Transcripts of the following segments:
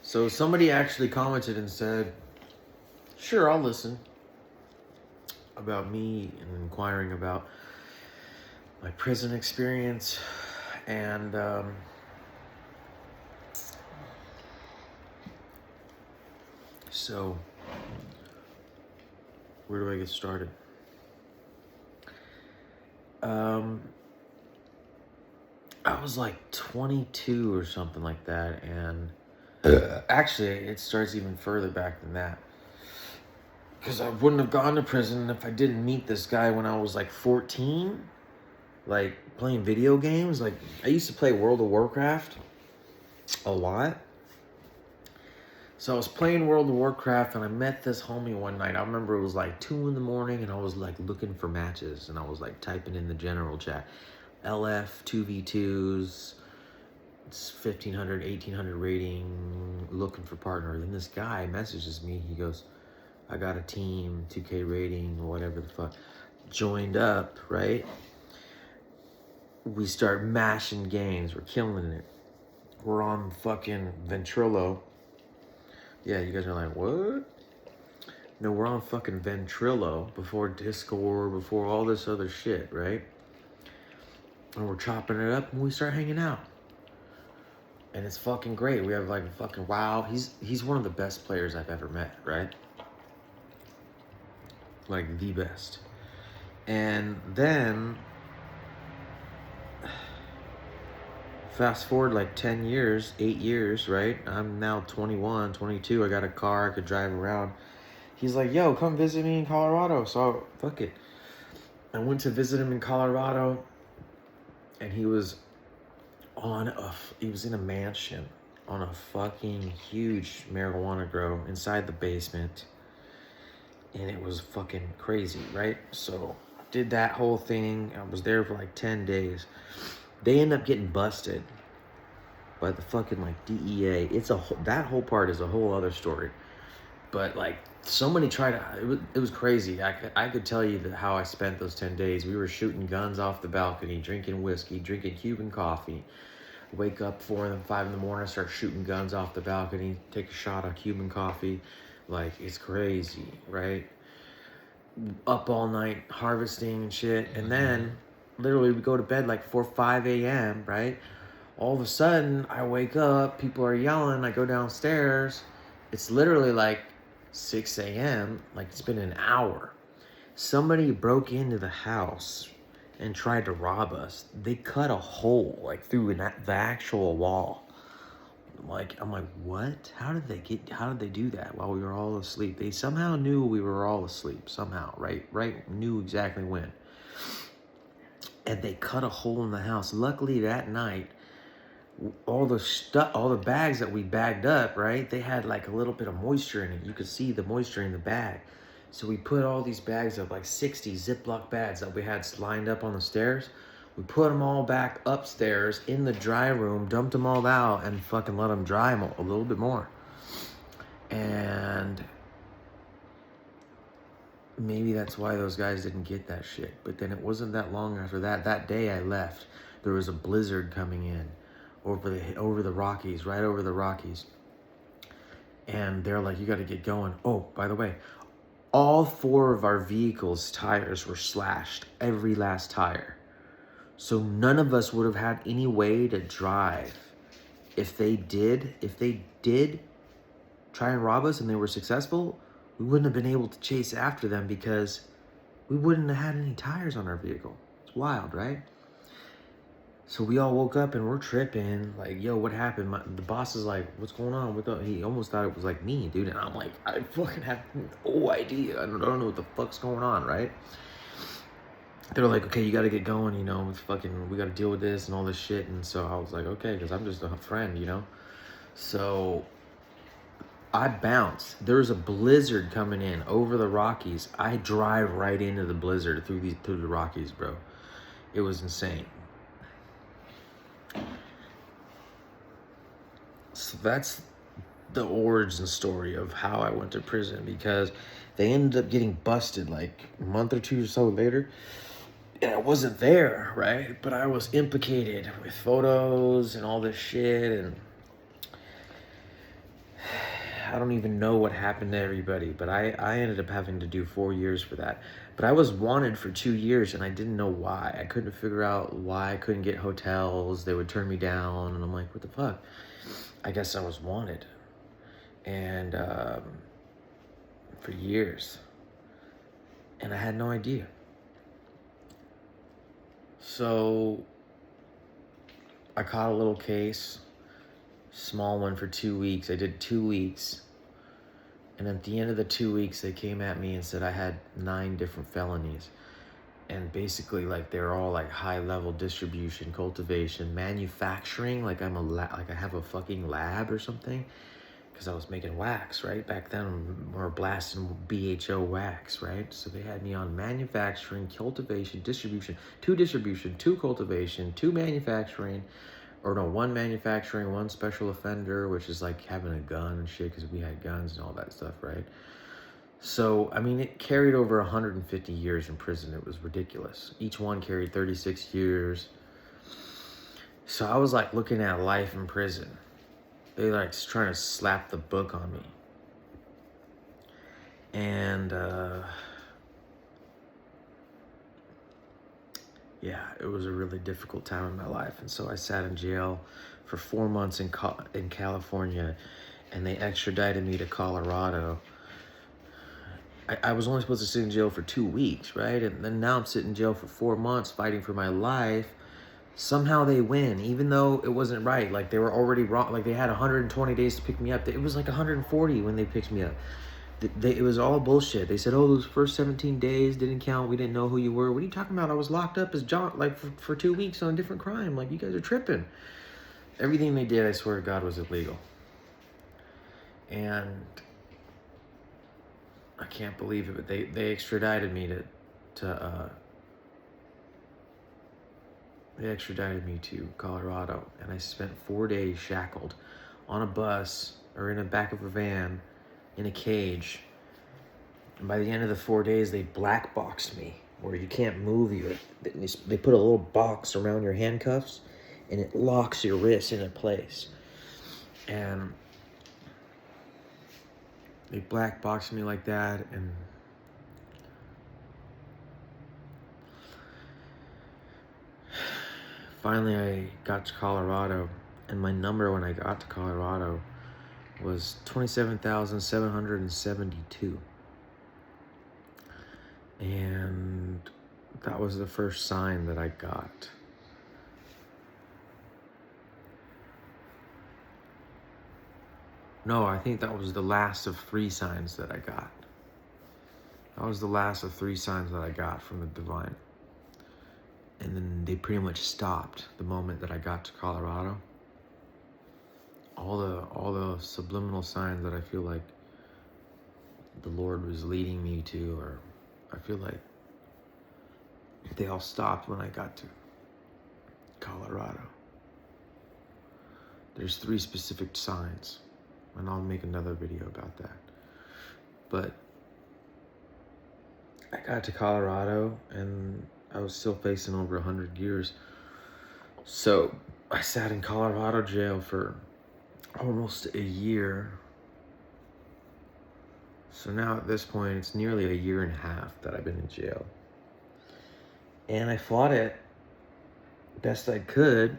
So somebody actually commented and said, sure, I'll listen, about me and inquiring about my prison experience. And so where do I get started? I was like 22 or something like that, and actually it starts even further back than that, because I wouldn't have gone to prison if I didn't meet this guy when I was like 14, like playing video games. Like, I used to play World of Warcraft a lot. So I was playing World of Warcraft and I met this homie one night. I remember it was like 2 in the morning and I was like looking for matches, and I was like typing in the general chat, LF 2v2s, it's 1500, 1800 rating, looking for partner. Then this guy messages me. He goes, I got a team, 2K rating, or whatever the fuck. Joined up, right? We start mashing games. We're killing it. We're on fucking Ventrilo. Yeah, you guys are like, what? No, we're on fucking Ventrilo before Discord, before all this other shit, right? And we're chopping it up and we start hanging out. And it's fucking great. We have like fucking wow. He's one of the best players I've ever met, right? Like the best. And then fast forward like 10 years, 8 years, right? I'm now 21, 22. I got a car. I could drive around. He's like, yo, come visit me in Colorado. So, fuck it. I went to visit him in Colorado. And he was in a mansion on a fucking huge marijuana grow inside the basement. And it was fucking crazy, right? So, did that whole thing. I was there for like 10 days. They end up getting busted by the fucking like DEA. That whole part is a whole other story. But like somebody tried to, it was crazy. I could tell you how I spent those 10 days. We were shooting guns off the balcony, drinking whiskey, drinking Cuban coffee. Wake up 4 and 5 in the morning, start shooting guns off the balcony, take a shot of Cuban coffee. Like, it's crazy, right? Up all night harvesting and shit. And then literally we go to bed like 4, 5 a.m., right? All of a sudden, I wake up, people are yelling, I go downstairs. It's literally like 6 a.m., like it's been an hour. Somebody broke into the house and tried to rob us. They cut a hole, like through the actual wall. Like, I'm like, what? How did they do that while we were all asleep? They somehow knew we were all asleep, somehow, right? Knew exactly when. And they cut a hole in the house. Luckily, that night, all the bags that we bagged up, right? They had like a little bit of moisture in it. You could see the moisture in the bag. So we put all these bags of like 60 Ziploc bags that we had lined up on the stairs. We put them all back upstairs in the dry room, dumped them all out, and fucking let them dry a little bit more. And maybe that's why those guys didn't get that shit. But then it wasn't that long after that. That day I left, there was a blizzard coming in over the Rockies, right over the Rockies. And they're like, you got to get going. Oh, by the way, all 4 of our vehicles' tires were slashed, every last tire. So none of us would have had any way to drive. If they did try and rob us and they were successful, we wouldn't have been able to chase after them because we wouldn't have had any tires on our vehicle. It's wild, right? So we all woke up and we're tripping, like, yo, what happened? The boss is like, what's going on? He almost thought it was like me, dude. And I'm like, I fucking have no idea. I don't know what the fuck's going on, right? They're like, okay, you got to get going, you know, we got to deal with this and all this shit. And so I was like, okay, because I'm just a friend, you know? So I bounced. There's a blizzard coming in over the Rockies. I drive right into the blizzard through the Rockies, bro. It was insane. So that's the origin story of how I went to prison, because they ended up getting busted like a month or 2 or so later. And I wasn't there, right? But I was implicated with photos and all this shit. And I don't even know what happened to everybody, but I ended up having to do 4 years for that. But I was wanted for 2 years, and I didn't know why. I couldn't figure out why I couldn't get hotels. They would turn me down, and I'm like, what the fuck? I guess I was wanted. And for years. And I had no idea. So I caught a little case, small one for 2 weeks. I did 2 weeks. And at the end of the 2 weeks, they came at me and said I had 9 different felonies. And basically, like, they're all like high-level distribution, cultivation, manufacturing. Like I have a fucking lab or something, because I was making wax, right? Back then, we were blasting BHO wax, right? So they had me on manufacturing, cultivation, distribution, 2 cultivation, 2 manufacturing, or no, 1 manufacturing, 1 special offender, which is like having a gun and shit, because we had guns and all that stuff, right? So, I mean, it carried over 150 years in prison. It was ridiculous. Each one carried 36 years. So I was like looking at life in prison. They like trying to slap the book on me. And, yeah, it was a really difficult time in my life. And so I sat in jail for 4 months in California, and they extradited me to Colorado. I was only supposed to sit in jail for 2 weeks, right? And then now I'm sitting in jail for 4 months fighting for my life. Somehow they win, even though it wasn't right. Like, they were already wrong. Like, they had 120 days to pick me up. It was like 140 when they picked me up. It was all bullshit. They said, oh, those first 17 days didn't count. We didn't know who you were. What are you talking about? I was locked up as John, like, for 2 weeks on a different crime. Like, you guys are tripping. Everything they did, I swear to God, was illegal. And I can't believe it, but they extradited me to Colorado, and I spent 4 days shackled on a bus or in the back of a van in a cage. And by the end of the 4 days, they black boxed me where you can't move they put a little box around your handcuffs, and it locks your wrists into place. And they black boxed me like that, and finally I got to Colorado, and my number when I got to Colorado was 27,772. And that was the first sign that I got. No, I think that was the last of 3 signs that I got. That was the last of 3 signs that I got from the divine. And then they pretty much stopped the moment that I got to Colorado. All the subliminal signs that I feel like the Lord was leading me to, or I feel like they all stopped when I got to Colorado. There's 3 specific signs, and I'll make another video about that. But I got to Colorado, and I was still facing over 100 years. So I sat in Colorado jail for almost a year. So now at this point, it's nearly a year and a half that I've been in jail. And I fought it best I could.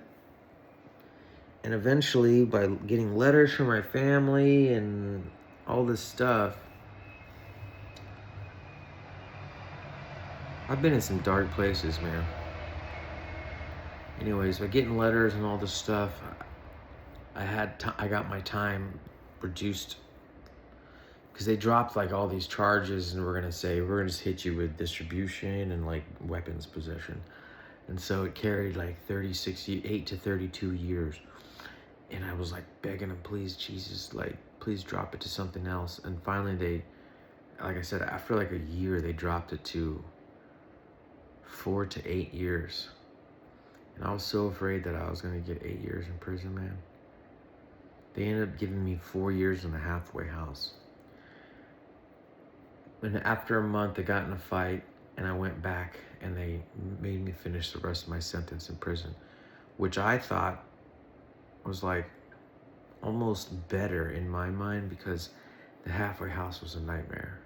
And eventually, by getting letters from my family and all this stuff, I've been in some dark places, man. Anyways, by getting letters and all this stuff, I got my time reduced, because they dropped like all these charges, and we're gonna just hit you with distribution and like weapons possession. And so it carried like 8 to 32 years. And I was like begging them, please, Jesus, like, please drop it to something else. And finally they, like I said, after like a year, they dropped it to 4 to 8 years. And I was so afraid that I was gonna get 8 years in prison, man. They ended up giving me 4 years in the halfway house. And after a month, I got in a fight, and I went back, and they made me finish the rest of my sentence in prison, which I thought was like almost better in my mind, because the halfway house was a nightmare.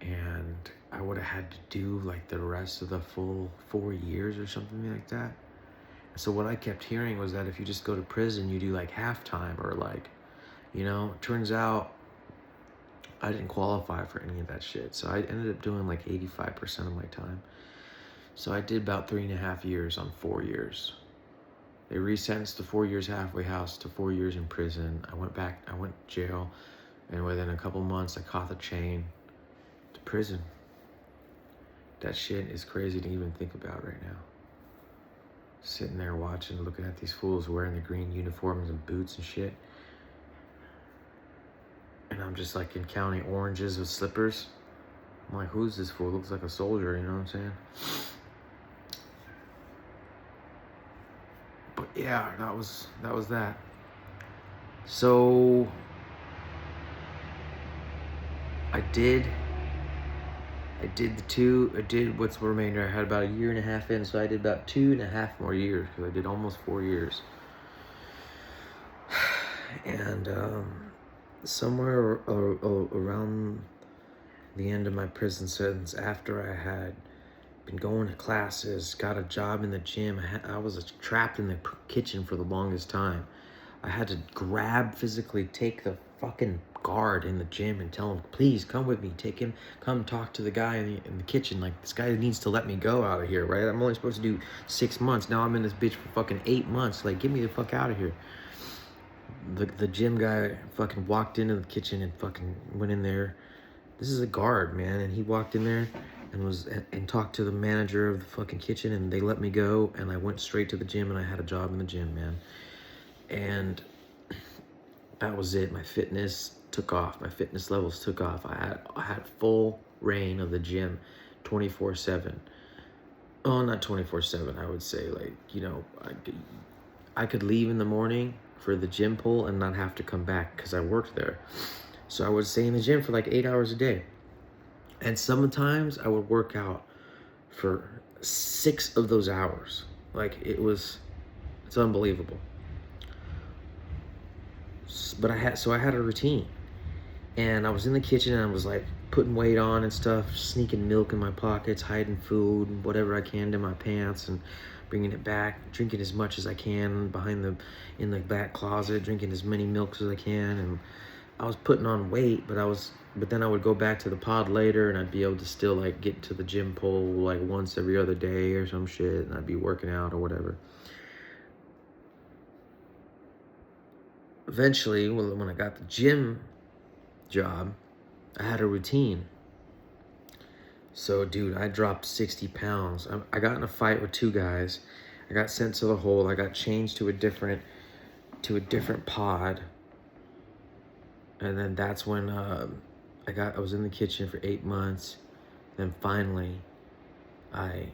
And I would have had to do like the rest of the full 4 years or something like that. So what I kept hearing was that if you just go to prison, you do like halftime or like, turns out I didn't qualify for any of that shit. So I ended up doing like 85% of my time. So I did about 3.5 years on 4 years. They resentenced the 4 years halfway house to 4 years in prison. I went to jail, and within a couple months I caught the chain to prison. That shit is crazy to even think about right now. Sitting there watching, looking at these fools wearing the green uniforms and boots and shit. And I'm just like counting oranges with slippers. I'm like, who's this fool? Looks like a soldier, you know what I'm saying? But yeah, that was that. So I did what's the remainder. I had about 1.5 years in, so I did about 2.5 more years, because I did almost 4 years. And somewhere around the end of my prison sentence, after I had been going to classes, got a job in the gym, I was trapped in the kitchen for the longest time. I had to physically take the fucking guard in the gym and tell him, please come with me, come talk to the guy in the kitchen. Like, this guy needs to let me go out of here, right? I'm only supposed to do 6 months. Now I'm in this bitch for fucking 8 months. Like, get me the fuck out of here. The gym guy fucking walked into the kitchen and fucking went in there. This is a guard, man. And he walked in there and talked to the manager of the fucking kitchen, and they let me go, and I went straight to the gym, and I had a job in the gym, man. And that was it. My fitness took off. My fitness levels took off. I had full reign of the gym 24/7. Oh, not 24/7. I would say, like, I could leave in the morning for the gym pull and not have to come back because I worked there. So I would stay in the gym for like 8 hours a day. And sometimes I would work out for 6 of those hours. Like, it's unbelievable. But I had a routine, and I was in the kitchen, and I was like putting weight on and stuff, sneaking milk in my pockets, hiding food, whatever I can in my pants, and bringing it back, drinking as much as I can in the back closet, drinking as many milks as I can. And I was putting on weight, but then I would go back to the pod later, and I'd be able to still like get to the gym pole like once every other day or some shit, and I'd be working out or whatever. Eventually, when I got the gym job, I had a routine. So, dude, I dropped 60 pounds. I got in a fight with 2 guys. I got sent to the hole. I got changed to a different pod. And then that's when I was in the kitchen for 8 months. Then finally, I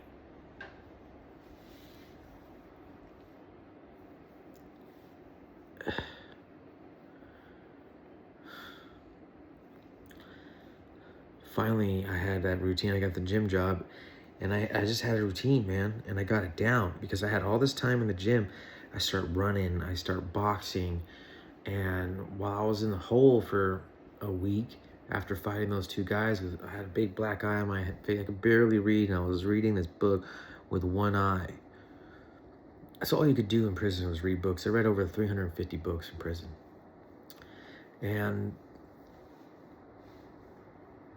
had that routine. I got the gym job, and I just had a routine, man, and I got it down because I had all this time in the gym. I start running, I start boxing, and while I was in the hole for a week after fighting those 2 guys, I had a big black eye on my face. I could barely read, and I was reading this book with one eye. That's all you could do in prison was read books. I read over 350 books in prison. And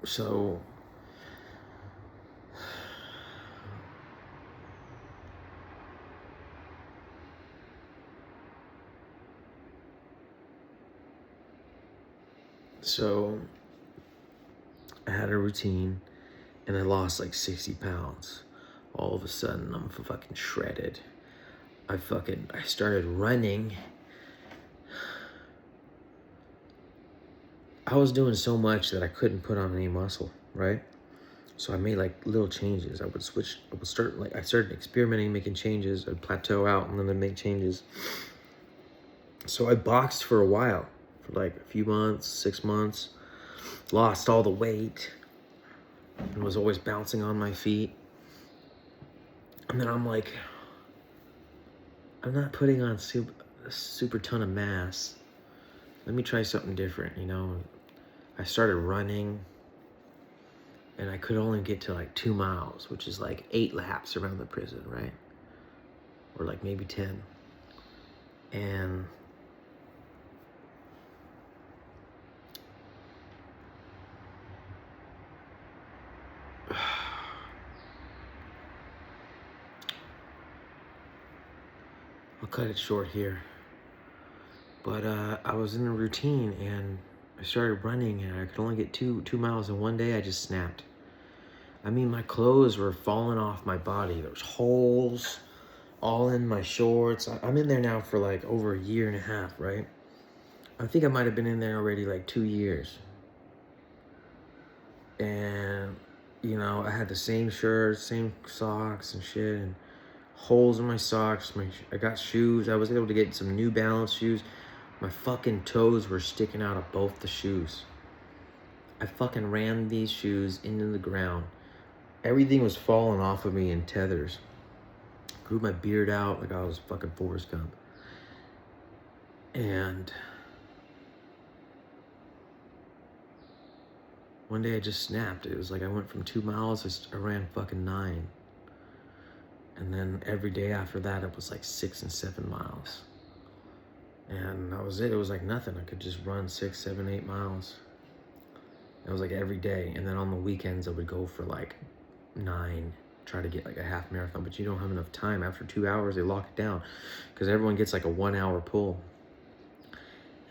so I had a routine, and I lost like 60 pounds. All of a sudden, I'm fucking shredded. I started running. I was doing so much that I couldn't put on any muscle, right? So I made like little changes. I started experimenting, making changes. I'd plateau out and then I'd make changes. So I boxed for a while, for like a few months, 6 months, lost all the weight, and was always bouncing on my feet. And then I'm like, I'm not putting on a super ton of mass. Let me try something different, I started running, and I could only get to like 2 miles, which is like 8 laps around the prison, right? Or like maybe 10. And I'll cut it short here. But I was in a routine, and I started running, and I could only get 2 miles, and one day I just snapped. I mean, my clothes were falling off my body. There was holes all in my shorts. I'm in there now for like over a year and a half, right? I think I might have been in there already like 2 years. And, you know, I had the same shirt, same socks and shit, and holes in my socks. I got shoes. I was able to get some New Balance shoes. My fucking toes were sticking out of both the shoes. I fucking ran these shoes into the ground. Everything was falling off of me in tethers. Grew my beard out like I was fucking Forrest Gump. And one day I just snapped. It was like I went from 2 miles, I ran fucking 9. And then every day after that, it was like 6 and 7 miles. And that was it. It was like nothing. I could just run 6, 7, 8 miles. It was like every day. And then on the weekends, I would go for like 9, try to get like a half marathon. But you don't have enough time. After 2 hours, they lock it down because everyone gets like a 1 hour pull.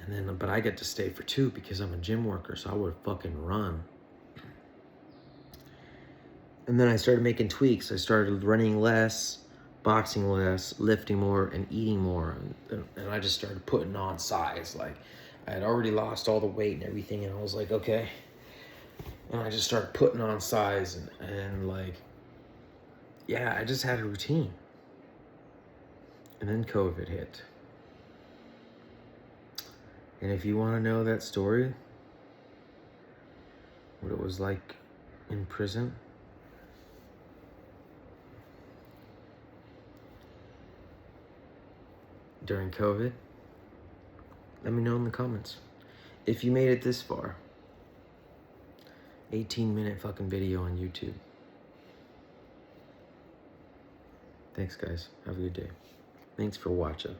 And then, but I get to stay for 2 because I'm a gym worker. So I would fucking run. And then I started making tweaks. I started running less, boxing less, lifting more, and eating more. And I just started putting on size. Like, I had already lost all the weight and everything, and I was like, okay. And I just started putting on size, and like, yeah, I just had a routine. And then COVID hit. And if you want to know that story, what it was like in prison, during COVID, let me know in the comments. If you made it this far, 18-minute fucking video on YouTube. Thanks, guys. Have a good day. Thanks for watching.